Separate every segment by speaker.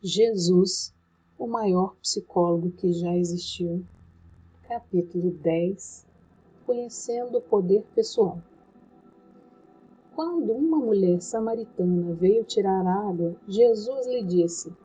Speaker 1: Jesus, o maior psicólogo que já existiu. Capítulo 10. Conhecendo o poder pessoal. Quando uma mulher samaritana veio tirar água, Jesus lhe disse: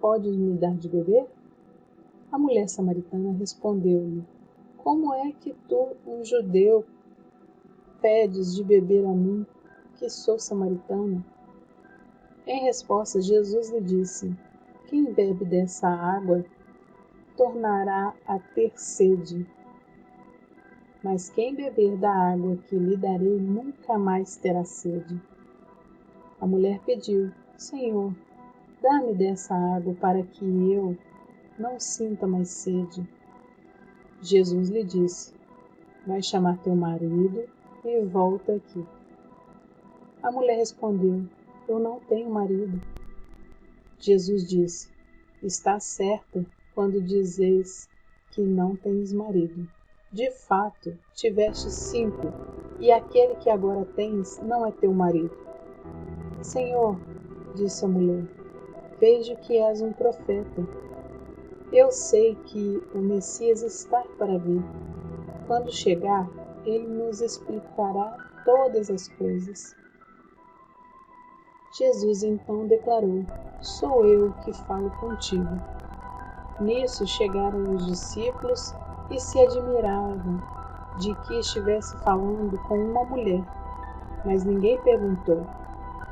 Speaker 1: "Pode me dar de beber?" A mulher samaritana respondeu-lhe: "Como é que tu, um judeu, pedes de beber a mim, que sou samaritana?" Em resposta, Jesus lhe disse: "Quem bebe dessa água tornará a ter sede, mas quem beber da água que lhe darei nunca mais terá sede." A mulher pediu: "Senhor, dá-me dessa água para que eu não sinta mais sede." Jesus lhe disse: "Vai chamar teu marido e volta aqui." A mulher respondeu: "Eu não tenho marido." Jesus disse: "Estás certa quando dizes que não tens marido. De fato, tiveste 5, e aquele que agora tens não é teu marido." "Senhor", disse a mulher, "vejo que és um profeta. Eu sei que o Messias está para vir. Quando chegar, ele nos explicará todas as coisas." Jesus então declarou: "Sou eu que falo contigo." Nisso chegaram os discípulos e se admiravam de que estivesse falando com uma mulher. Mas ninguém perguntou: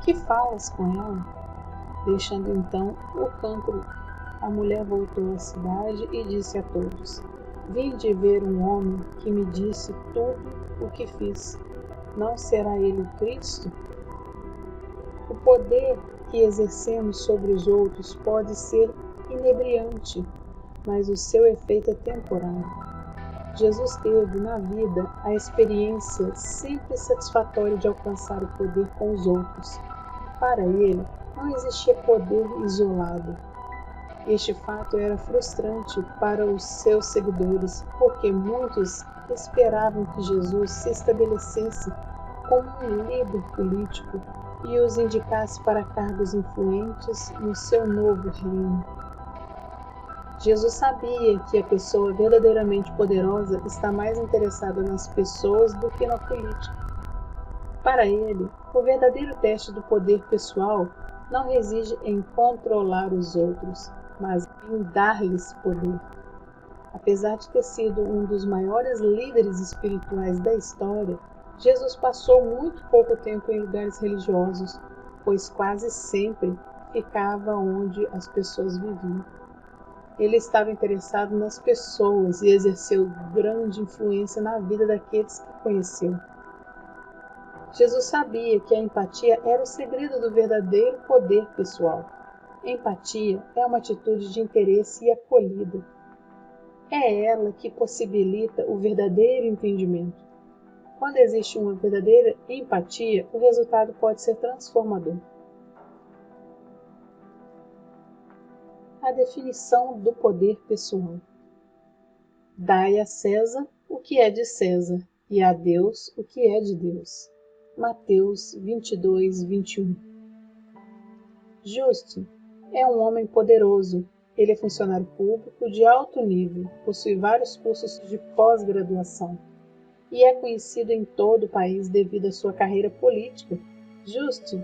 Speaker 1: "Que falas com ela?" Deixando então o campo, a mulher voltou à cidade e disse a todos: "Vinde ver um homem que me disse tudo o que fiz. Não será ele o Cristo?" O poder que exercemos sobre os outros pode ser inebriante, mas o seu efeito é temporário. Jesus teve na vida a experiência sempre satisfatória de alcançar o poder com os outros. Para ele, não existia poder isolado. Este fato era frustrante para os seus seguidores, porque muitos esperavam que Jesus se estabelecesse como um líder político e os indicasse para cargos influentes no seu novo reino. Jesus sabia que a pessoa verdadeiramente poderosa está mais interessada nas pessoas do que na política. Para ele, o verdadeiro teste do poder pessoal não reside em controlar os outros, mas em dar-lhes poder. Apesar de ter sido um dos maiores líderes espirituais da história, Jesus passou muito pouco tempo em lugares religiosos, pois quase sempre ficava onde as pessoas viviam. Ele estava interessado nas pessoas e exerceu grande influência na vida daqueles que conheceu. Jesus sabia que a empatia era o segredo do verdadeiro poder pessoal. Empatia é uma atitude de interesse e acolhida. É ela que possibilita o verdadeiro entendimento. Quando existe uma verdadeira empatia, o resultado pode ser transformador. A definição do poder pessoal. Dai a César o que é de César, e a Deus o que é de Deus. Mateus 22, 21. Justo é um homem poderoso. Ele é funcionário público de alto nível, possui vários cursos de pós-graduação e é conhecido em todo o país devido à sua carreira política. Justo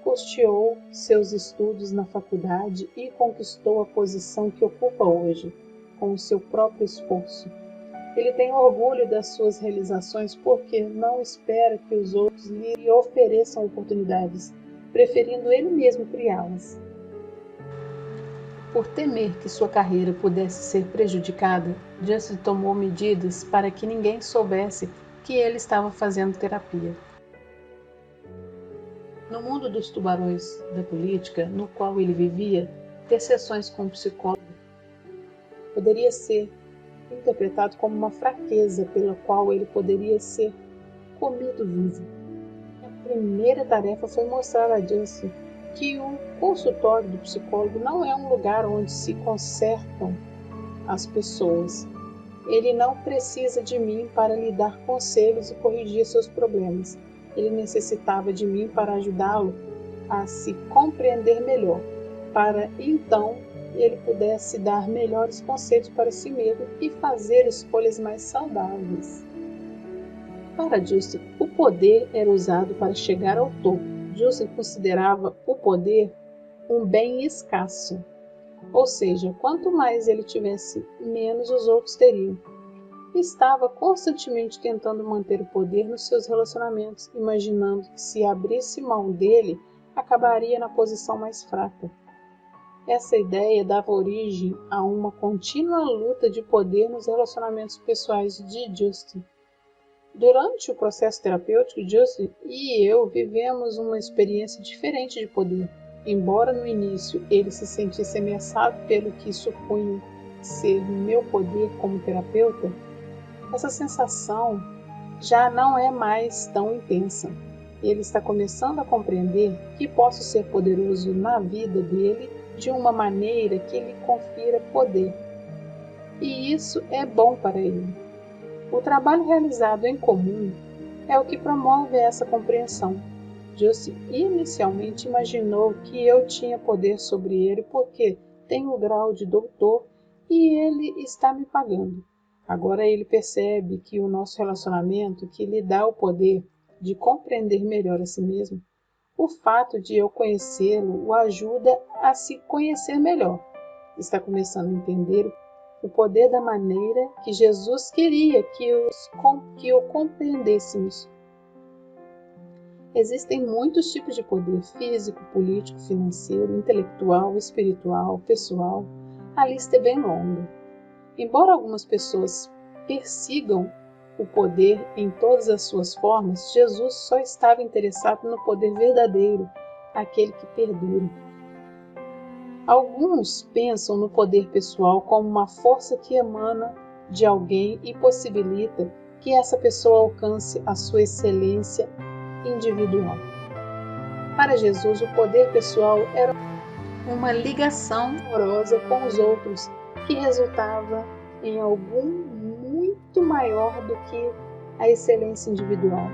Speaker 1: custeou seus estudos na faculdade e conquistou a posição que ocupa hoje, com o seu próprio esforço. Ele tem orgulho das suas realizações porque não espera que os outros lhe ofereçam oportunidades, preferindo ele mesmo criá-las. Por temer que sua carreira pudesse ser prejudicada, Jesus tomou medidas para que ninguém soubesse que ele estava fazendo terapia. No mundo dos tubarões da política, no qual ele vivia, ter sessões com um psicólogo poderia ser interpretado como uma fraqueza pela qual ele poderia ser comido vivo. A primeira tarefa foi mostrar a Jesus que o consultório do psicólogo não é um lugar onde se consertam as pessoas. Ele não precisa de mim para lhe dar conselhos e corrigir seus problemas. Ele necessitava de mim para ajudá-lo a se compreender melhor. para então ele pudesse dar melhores conceitos para si mesmo e fazer escolhas mais saudáveis. Para Justin, o poder era usado para chegar ao topo. Justin considerava o poder um bem escasso, ou seja, quanto mais ele tivesse, menos os outros teriam. Estava constantemente tentando manter o poder nos seus relacionamentos, imaginando que se abrisse mão dele, acabaria na posição mais fraca. Essa ideia dava origem a uma contínua luta de poder nos relacionamentos pessoais de Justin. Durante o processo terapêutico, Justin e eu vivemos uma experiência diferente de poder. Embora no início ele se sentisse ameaçado pelo que supunha ser meu poder como terapeuta, essa sensação já não é mais tão intensa. Ele está começando a compreender que posso ser poderoso na vida dele de uma maneira que lhe confira poder. E isso é bom para ele. O trabalho realizado em comum é o que promove essa compreensão. Justin inicialmente imaginou que eu tinha poder sobre ele porque tenho o grau de doutor e ele está me pagando. Agora ele percebe que o nosso relacionamento que lhe dá o poder de compreender melhor a si mesmo, o fato de eu conhecê-lo o ajuda a se conhecer melhor. Está começando a entender o poder da maneira que Jesus queria que o compreendêssemos. Existem muitos tipos de poder: físico, político, financeiro, intelectual, espiritual, pessoal. A lista é bem longa. Embora algumas pessoas persigam o poder em todas as suas formas, Jesus só estava interessado no poder verdadeiro, aquele que perdura. Alguns pensam no poder pessoal como uma força que emana de alguém e possibilita que essa pessoa alcance a sua excelência individual. Para Jesus, o poder pessoal era uma ligação amorosa com os outros que resultava em algo muito maior do que a excelência individual.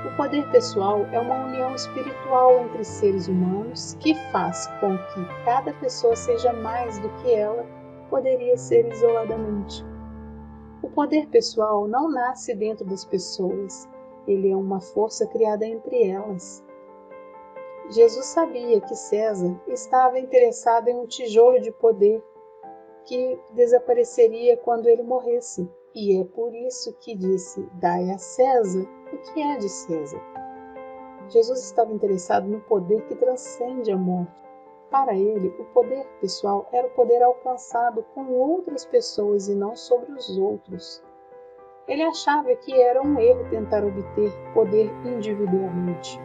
Speaker 1: O poder pessoal é uma união espiritual entre seres humanos que faz com que cada pessoa seja mais do que ela poderia ser isoladamente. O poder pessoal não nasce dentro das pessoas, ele é uma força criada entre elas. Jesus sabia que César estava interessado em um tijolo de poder que desapareceria quando ele morresse, e é por isso que disse: dai a César o que é de César. Jesus estava interessado no poder que transcende a morte. Para ele, o poder pessoal era o poder alcançado com outras pessoas e não sobre os outros. Ele achava que era um erro tentar obter poder individualmente.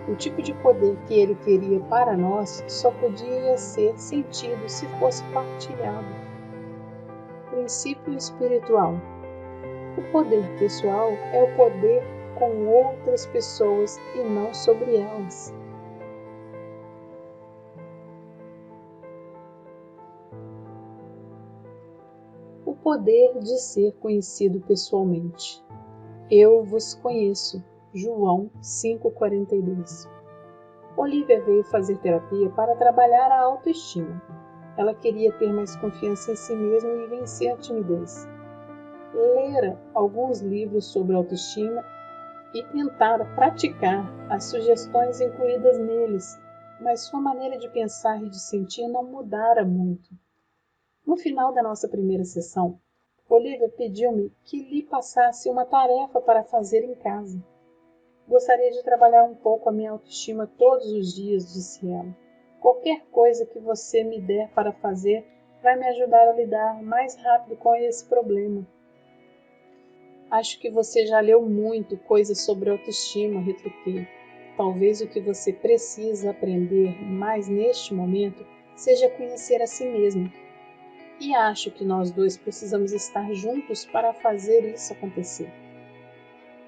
Speaker 1: O tipo de poder que ele queria para nós só podia ser sentido se fosse partilhado. Princípio espiritual. O poder pessoal é o poder com outras pessoas e não sobre elas. O poder de ser conhecido pessoalmente. Eu vos conheço. João 5,42. Olivia veio fazer terapia para trabalhar a autoestima. Ela queria ter mais confiança em si mesma e vencer a timidez. Lera alguns livros sobre autoestima e tentara praticar as sugestões incluídas neles, mas sua maneira de pensar e de sentir não mudara muito. No final da nossa primeira sessão, Olivia pediu-me que lhe passasse uma tarefa para fazer em casa. Gostaria de trabalhar um pouco a minha autoestima todos os dias, disse ela. Qualquer coisa que você me der para fazer vai me ajudar a lidar mais rápido com esse problema. Acho que você já leu muito coisas sobre autoestima, retruquei. Talvez o que você precisa aprender mais neste momento seja conhecer a si mesmo. E acho que nós dois precisamos estar juntos para fazer isso acontecer.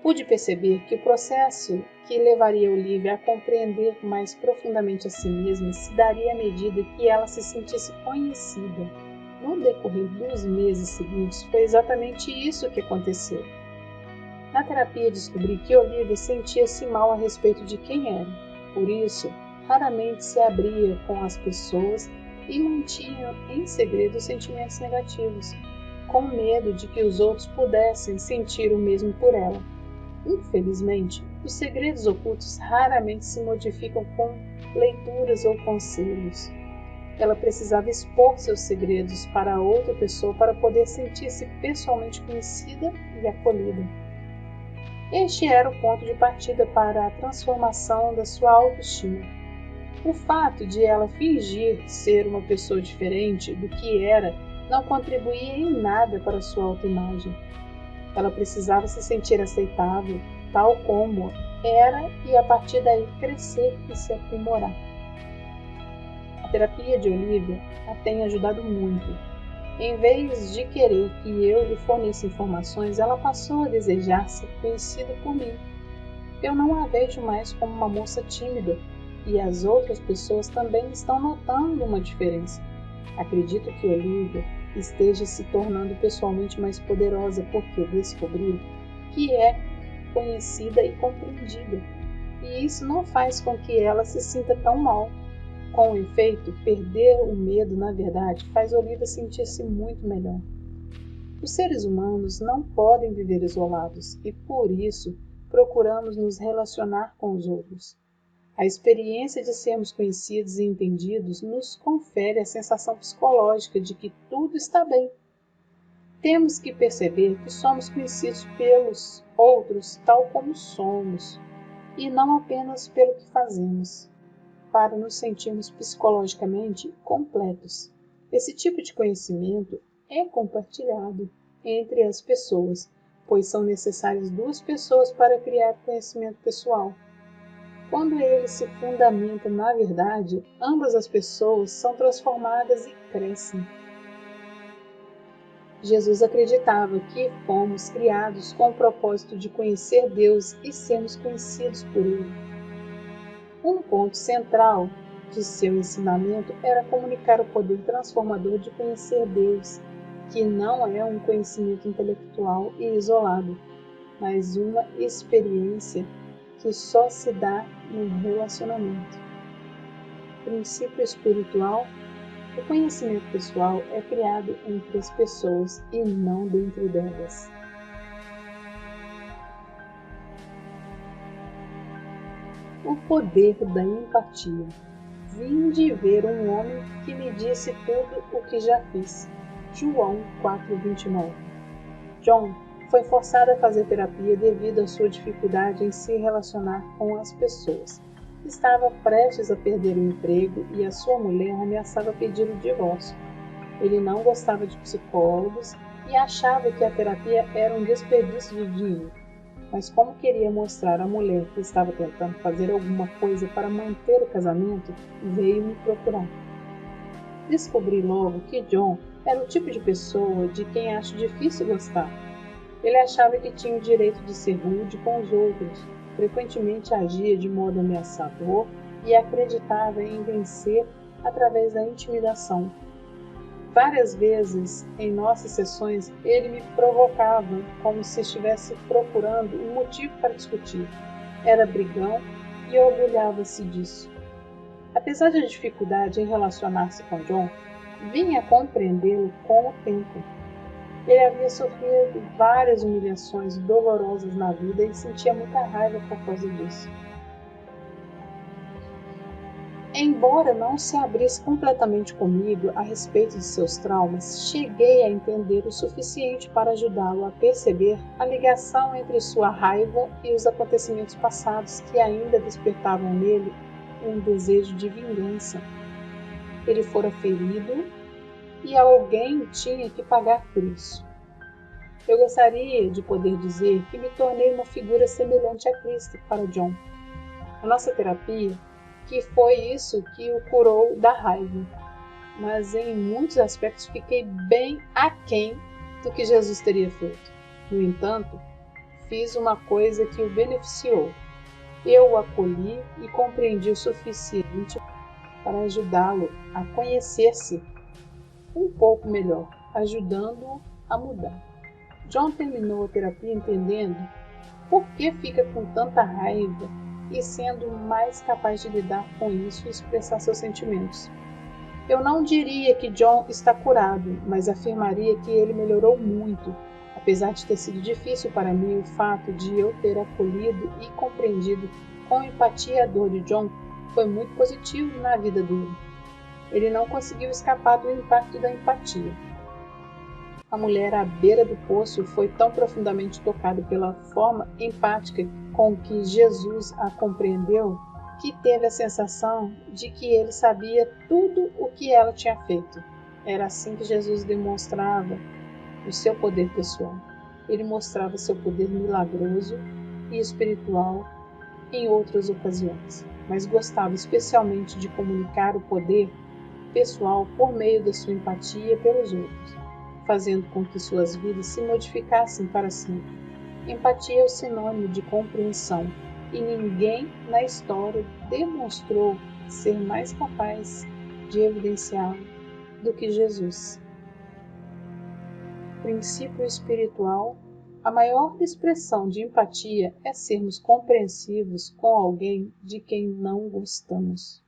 Speaker 1: Pude perceber que o processo que levaria Olivia a compreender mais profundamente a si mesma se daria à medida que ela se sentisse conhecida. No decorrer dos meses seguintes, foi exatamente isso que aconteceu. Na terapia, descobri que Olivia sentia-se mal a respeito de quem era. Por isso, raramente se abria com as pessoas e mantinha em segredo sentimentos negativos, com medo de que os outros pudessem sentir o mesmo por ela. Infelizmente, os segredos ocultos raramente se modificam com leituras ou conselhos. Ela precisava expor seus segredos para outra pessoa para poder sentir-se pessoalmente conhecida e acolhida. Este era o ponto de partida para a transformação da sua autoestima. O fato de ela fingir ser uma pessoa diferente do que era não contribuía em nada para sua autoimagem. Ela precisava se sentir aceitável, tal como era, e a partir daí crescer e se aprimorar. A terapia de Olivia a tem ajudado muito. Em vez de querer que eu lhe forneça informações, ela passou a desejar ser conhecida por mim. Eu não a vejo mais como uma moça tímida, e as outras pessoas também estão notando uma diferença. Acredito que Olivia esteja se tornando pessoalmente mais poderosa porque descobriu que é conhecida e compreendida, e isso não faz com que ela se sinta tão mal. Com efeito, perder o medo, na verdade, faz Olivia sentir-se muito melhor. Os seres humanos não podem viver isolados e, por isso, procuramos nos relacionar com os outros. A experiência de sermos conhecidos e entendidos nos confere a sensação psicológica de que tudo está bem. Temos que perceber que somos conhecidos pelos outros tal como somos, e não apenas pelo que fazemos, para nos sentirmos psicologicamente completos. Esse tipo de conhecimento é compartilhado entre as pessoas, pois são necessárias duas pessoas para criar conhecimento pessoal. Quando ele se fundamenta na verdade, ambas as pessoas são transformadas e crescem. Jesus acreditava que fomos criados com o propósito de conhecer Deus e sermos conhecidos por Ele. Um ponto central de seu ensinamento era comunicar o poder transformador de conhecer Deus, que não é um conhecimento intelectual e isolado, mas uma experiência que só se dá no relacionamento. Princípio espiritual: o conhecimento pessoal é criado entre as pessoas e não dentro delas. O poder da empatia. Vinde ver um homem que me disse tudo o que já fiz. João 4:29. John foi forçado a fazer terapia devido à sua dificuldade em se relacionar com as pessoas. Estava prestes a perder o emprego e a sua mulher ameaçava pedir o divórcio. Ele não gostava de psicólogos e achava que a terapia era um desperdício de dinheiro. Mas como queria mostrar à mulher que estava tentando fazer alguma coisa para manter o casamento, veio me procurar. Descobri logo que John era o tipo de pessoa de quem acho difícil gostar. Ele achava que tinha o direito de ser rude com os outros, frequentemente agia de modo ameaçador e acreditava em vencer através da intimidação. Várias vezes em nossas sessões ele me provocava como se estivesse procurando um motivo para discutir. Era brigão e orgulhava-se disso. Apesar da dificuldade em relacionar-se com John, vinha compreendê-lo com o tempo. Ele havia sofrido várias humilhações dolorosas na vida e sentia muita raiva por causa disso. Embora não se abrisse completamente comigo a respeito de seus traumas, cheguei a entender o suficiente para ajudá-lo a perceber a ligação entre sua raiva e os acontecimentos passados que ainda despertavam nele um desejo de vingança. Ele fora ferido e alguém tinha que pagar por isso. Eu gostaria de poder dizer que me tornei uma figura semelhante a Cristo para John. A nossa terapia, que foi isso que o curou da raiva, mas em muitos aspectos fiquei bem aquém do que Jesus teria feito. No entanto, fiz uma coisa que o beneficiou. Eu o acolhi e compreendi o suficiente para ajudá-lo a conhecer-se um pouco melhor, ajudando-o a mudar. John terminou a terapia entendendo por que fica com tanta raiva e sendo mais capaz de lidar com isso e expressar seus sentimentos. Eu não diria que John está curado, mas afirmaria que ele melhorou muito, apesar de ter sido difícil para mim o fato de eu ter acolhido e compreendido com empatia a dor de John foi muito positivo na vida dele. Ele não conseguiu escapar do impacto da empatia. A mulher à beira do poço foi tão profundamente tocada pela forma empática com que Jesus a compreendeu que teve a sensação de que ele sabia tudo o que ela tinha feito. Era assim que Jesus demonstrava o seu poder pessoal. Ele mostrava seu poder milagroso e espiritual em outras ocasiões, mas gostava especialmente de comunicar o poder pessoal por meio da sua empatia pelos outros, fazendo com que suas vidas se modificassem para sempre. Empatia é o sinônimo de compreensão, e ninguém na história demonstrou ser mais capaz de evidenciá-lo do que Jesus. Princípio espiritual: a maior expressão de empatia é sermos compreensivos com alguém de quem não gostamos.